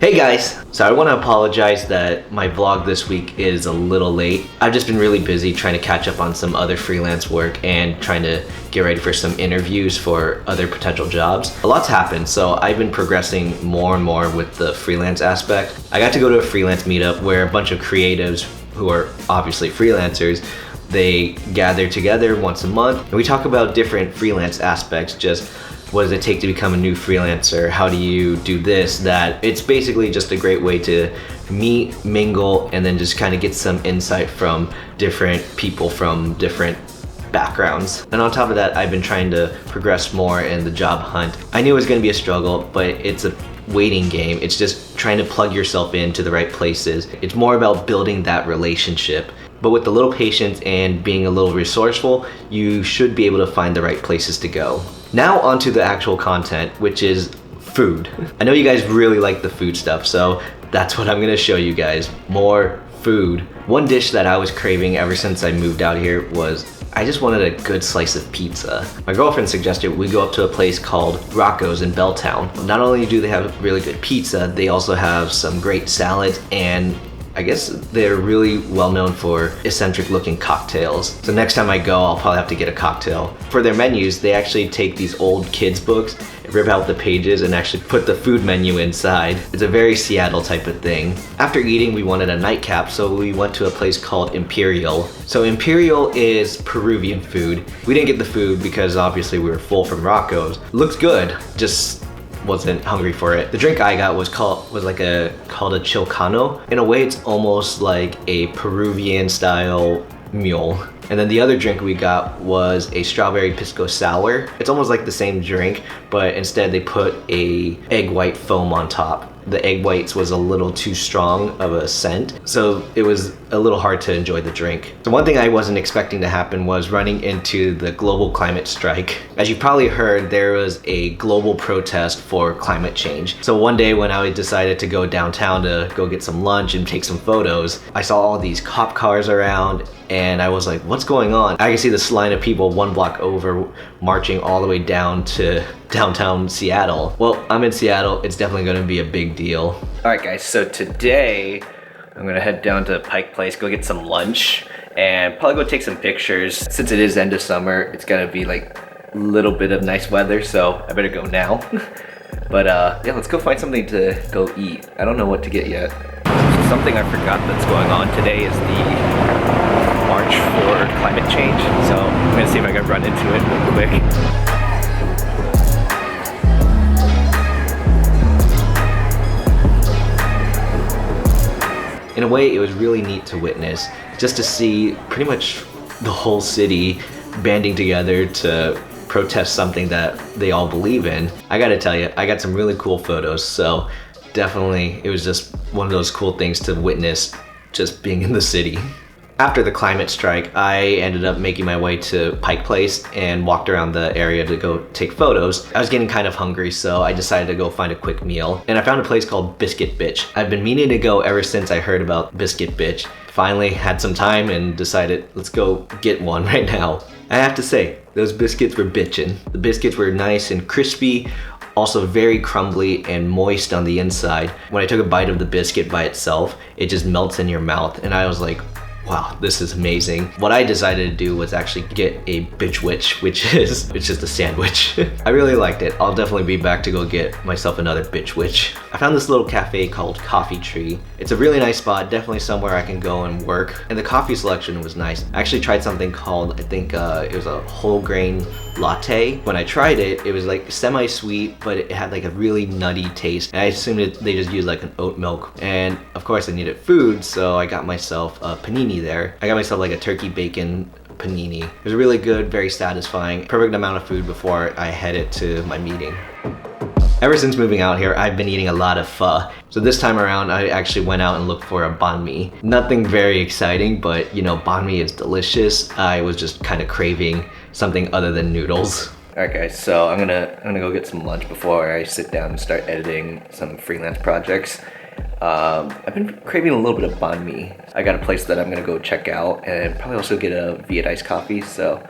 Hey guys! So I want to apologize that my vlog this week is a little late. I've just been really busy trying to catch up on some other freelance work and trying to get ready for some interviews for other potential jobs. A lot's happened, so I've been progressing more and more with the freelance aspect. I got to go to a freelance meetup where a bunch of creatives who are obviously freelancers, they gather together once a month and we talk about different freelance aspects. Just what does it take to become a new freelancer? How do you do this, that? It's basically just a great way to meet, mingle, and then just kind of get some insight from different people from different backgrounds. And on top of that, I've been trying to progress more in the job hunt. I knew it was going to be a struggle, but it's a waiting game. It's just trying to plug yourself into the right places. It's more about building that relationship. But with a little patience and being a little resourceful, you should be able to find the right places to go. Now onto the actual content, which is food. I know you guys really like the food stuff, so that's what I'm gonna show you guys, more food. One dish that I was craving ever since I moved out here was I just wanted a good slice of pizza. My girlfriend suggested we go up to a place called Rocco's in Belltown. Not only do they have really good pizza, they also have some great salads, and I guess they're really well known for eccentric looking cocktails. So next time I go, I'll probably have to get a cocktail. For their menus, they actually take these old kids books, rip out the pages, and actually put the food menu inside. It's a very Seattle type of thing. After eating, we wanted a nightcap, so we went to a place called Imperial. So Imperial is Peruvian food. We didn't get the food because obviously we were full from Rocco's. Looks good, just wasn't hungry for it. The drink I got was called a Chilcano. In a way, it's almost like a Peruvian style mule. And then the other drink we got was a strawberry pisco sour. It's almost like the same drink, but instead they put a egg white foam on top. The egg whites was a little too strong of a scent, so it was a little hard to enjoy the drink. So one thing I wasn't expecting to happen was running into the global climate strike. As you've probably heard, there was a global protest for climate change. So one day when I decided to go downtown to go get some lunch and take some photos, I saw all these cop cars around and I was like, what's going on? I can see this line of people one block over marching all the way down to downtown Seattle. Well, I'm in Seattle, it's definitely gonna be a big deal. All right guys, so today I'm gonna head down to Pike Place, go get some lunch, and probably go take some pictures. Since it is end of summer, it's gonna be like a little bit of nice weather, so I better go now. But yeah, let's go find something to go eat. I don't know what to get yet. So something I forgot that's going on today is the March for climate change. So I'm gonna see if I can run into it real quick. In a way, it was really neat to witness, just to see pretty much the whole city banding together to protest something that they all believe in. I gotta tell you, I got some really cool photos, so definitely it was just one of those cool things to witness just being in the city. After the climate strike, I ended up making my way to Pike Place and walked around the area to go take photos. I was getting kind of hungry, so I decided to go find a quick meal. And I found a place called Biscuit Bitch. I've been meaning to go ever since I heard about Biscuit Bitch. Finally had some time and decided, let's go get one right now. I have to say, those biscuits were bitchin'. The biscuits were nice and crispy, also very crumbly and moist on the inside. When I took a bite of the biscuit by itself, it just melts in your mouth, and I was like, wow, this is amazing. What I decided to do was actually get a bitch witch, which is just a sandwich. I really liked it. I'll definitely be back to go get myself another bitch witch. I found this little cafe called Coffee Tree. It's a really nice spot, definitely somewhere I can go and work. And the coffee selection was nice. I actually tried something called, I think it was a whole grain latte. When I tried it, it was like semi-sweet, but it had like a really nutty taste. And I assumed they just used like an oat milk. And of course I needed food, so I got myself a panini there. I got myself like a turkey bacon panini. It was really good, very satisfying. Perfect amount of food before I headed to my meeting. Ever since moving out here, I've been eating a lot of pho. So this time around, I actually went out and looked for a banh mi. Nothing very exciting, but you know, banh mi is delicious. I was just kind of craving something other than noodles. All right guys, so I'm gonna go get some lunch before I sit down and start editing some freelance projects. I've been craving a little bit of banh mi. I got a place that I'm gonna go check out and probably also get a Viet iced coffee. So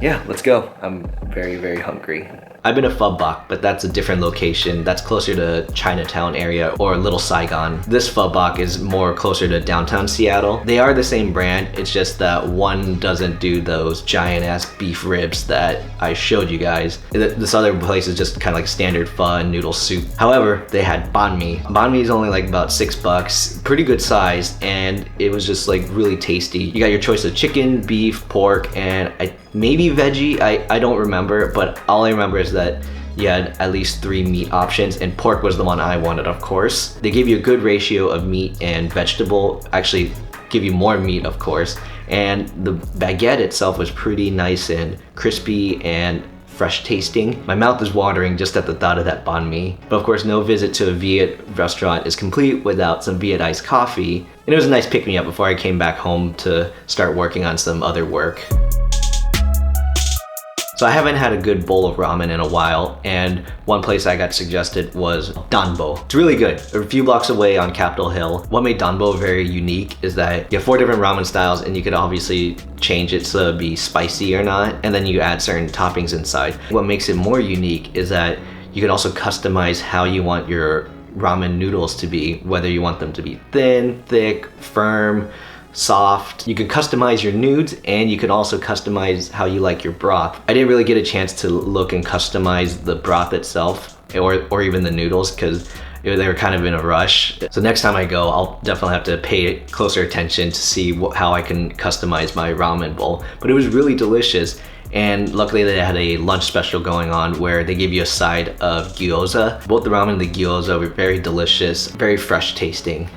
yeah, let's go. I'm very, very hungry. I've been to Phubbok, but that's a different location. That's closer to Chinatown area or Little Saigon. This Phubbok is more closer to downtown Seattle. They are the same brand, it's just that one doesn't do those giant ass beef ribs that I showed you guys. This other place is just kind of like standard pho and noodle soup. However, they had banh mi. Banh mi is only like about $6, pretty good size, and it was just like really tasty. You got your choice of chicken, beef, pork, and maybe veggie. I don't remember, but all I remember is that you had at least 3 meat options, and pork was the one I wanted, of course. They gave you a good ratio of meat and vegetable, actually give you more meat, of course, and the baguette itself was pretty nice and crispy and fresh tasting. My mouth is watering just at the thought of that banh mi. But of course, no visit to a Viet restaurant is complete without some Viet iced coffee. And it was a nice pick-me-up before I came back home to start working on some other work. So I haven't had a good bowl of ramen in a while, and one place I got suggested was Danbo. It's really good. A few blocks away on Capitol Hill. What made Danbo very unique is that you have 4 different ramen styles, and you could obviously change it so it'd be spicy or not, and then you add certain toppings inside. What makes it more unique is that you can also customize how you want your ramen noodles to be, whether you want them to be thin, thick, firm, soft. You can customize your nudes, and you can also customize how you like your broth. I didn't really get a chance to look and customize the broth itself or even the noodles because they were kind of in a rush. So next time I go, I'll definitely have to pay closer attention to see how I can customize my ramen bowl. But it was really delicious, and luckily they had a lunch special going on where they gave you a side of gyoza. Both the ramen and the gyoza were very delicious, very fresh tasting.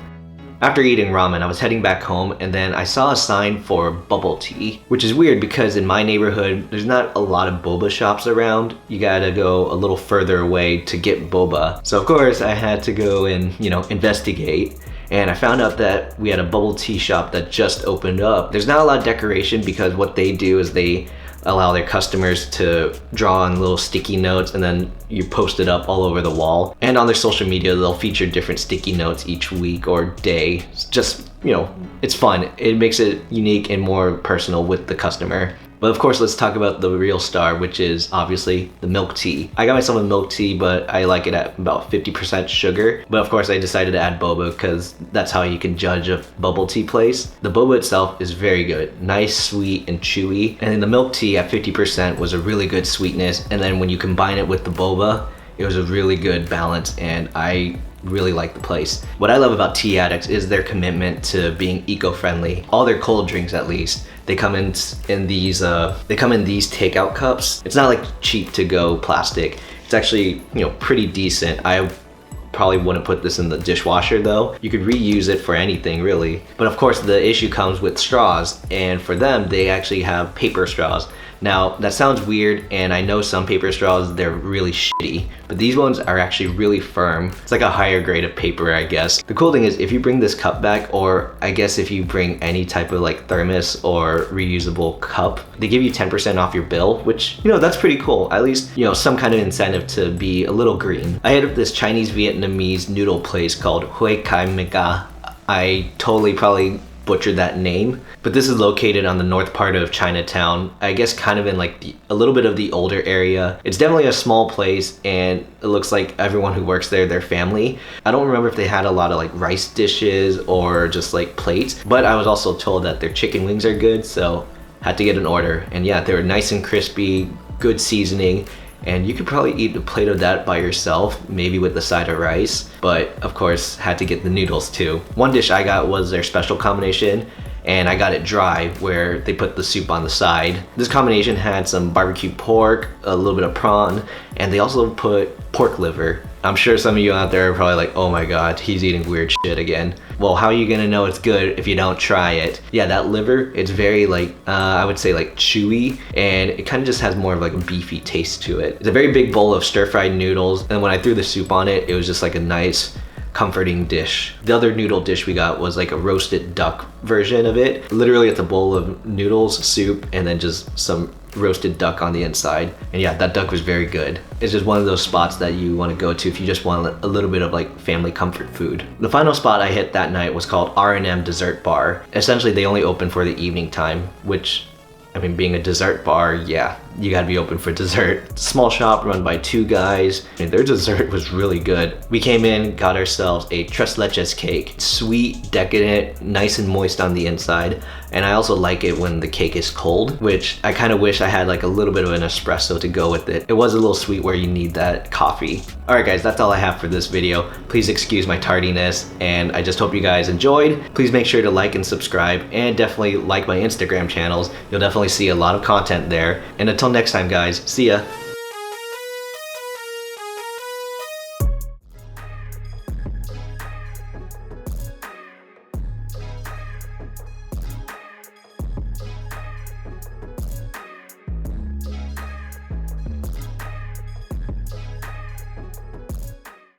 After eating ramen, I was heading back home, and then I saw a sign for bubble tea, which is weird because in my neighborhood, there's not a lot of boba shops around. You gotta go a little further away to get boba. So of course I had to go and, investigate. And I found out that we had a bubble tea shop that just opened up. There's not a lot of decoration because what they do is they allow their customers to draw on little sticky notes, and then you post it up all over the wall. And on their social media, they'll feature different sticky notes each week or day. It's just, it's fun. It makes it unique and more personal with the customer. But of course, let's talk about the real star, which is obviously the milk tea. I got myself a milk tea, but I like it at about 50% sugar. But of course, I decided to add boba because that's how you can judge a bubble tea place. The boba itself is very good. Nice, sweet, and chewy. And then the milk tea at 50% was a really good sweetness. And then when you combine it with the boba, it was a really good balance, and I really like the place. What I love about Tea Addicts is their commitment to being eco-friendly. All their cold drinks, at least, they come in these takeout cups. It's not like cheap to go plastic. It's actually, pretty decent. I probably wouldn't put this in the dishwasher though. You could reuse it for anything really. But of course the issue comes with straws, and for them they actually have paper straws. Now that sounds weird, and I know some paper straws, they're really shitty, but these ones are actually really firm. It's like a higher grade of paper, I guess. The cool thing is if you bring this cup back, or I guess if you bring any type of like thermos or reusable cup, they give you 10% off your bill, which, that's pretty cool. At least, some kind of incentive to be a little green. I hit up this Chinese Vietnamese noodle place called Hue Kai Mega. I totally probably butchered that name, but this is located on the north part of Chinatown, I guess kind of in like a little bit of the older area. It's definitely a small place, and it looks like everyone who works there, their family. I don't remember if they had a lot of like rice dishes or just like plates, but I was also told that their chicken wings are good, so had to get an order. And yeah, they were nice and crispy, good seasoning, and you could probably eat a plate of that by yourself, maybe with a side of rice, but of course had to get the noodles too. One dish I got was their special combination, and I got it dry where they put the soup on the side. This combination had some barbecue pork, a little bit of prawn, and they also put pork liver. I'm sure some of you out there are probably like, oh my god, he's eating weird shit again. Well, how are you gonna know it's good if you don't try it? Yeah, that liver, it's very like, I would say like chewy, and it kind of just has more of like a beefy taste to it. It's a very big bowl of stir-fried noodles, and when I threw the soup on it, it was just like a nice, comforting dish. The other noodle dish we got was like a roasted duck version of it. Literally it's a bowl of noodles, soup, and then just some roasted duck on the inside. And yeah, that duck was very good. It's just one of those spots that you want to go to if you just want a little bit of like family comfort food. The final spot I hit that night was called R&M Dessert Bar. Essentially they only open for the evening time, which, I mean, being a dessert bar, yeah, you gotta be open for dessert. Small shop run by 2 guys, and their dessert was really good. We came in, got ourselves a tres leches cake. Sweet, decadent, nice and moist on the inside. And I also like it when the cake is cold, which I kind of wish I had like a little bit of an espresso to go with it. It was a little sweet where you need that coffee. All right guys, that's all I have for this video. Please excuse my tardiness, and I just hope you guys enjoyed. Please make sure to like and subscribe, and definitely like my Instagram channels. You'll definitely see a lot of content there. And until next time guys, see ya.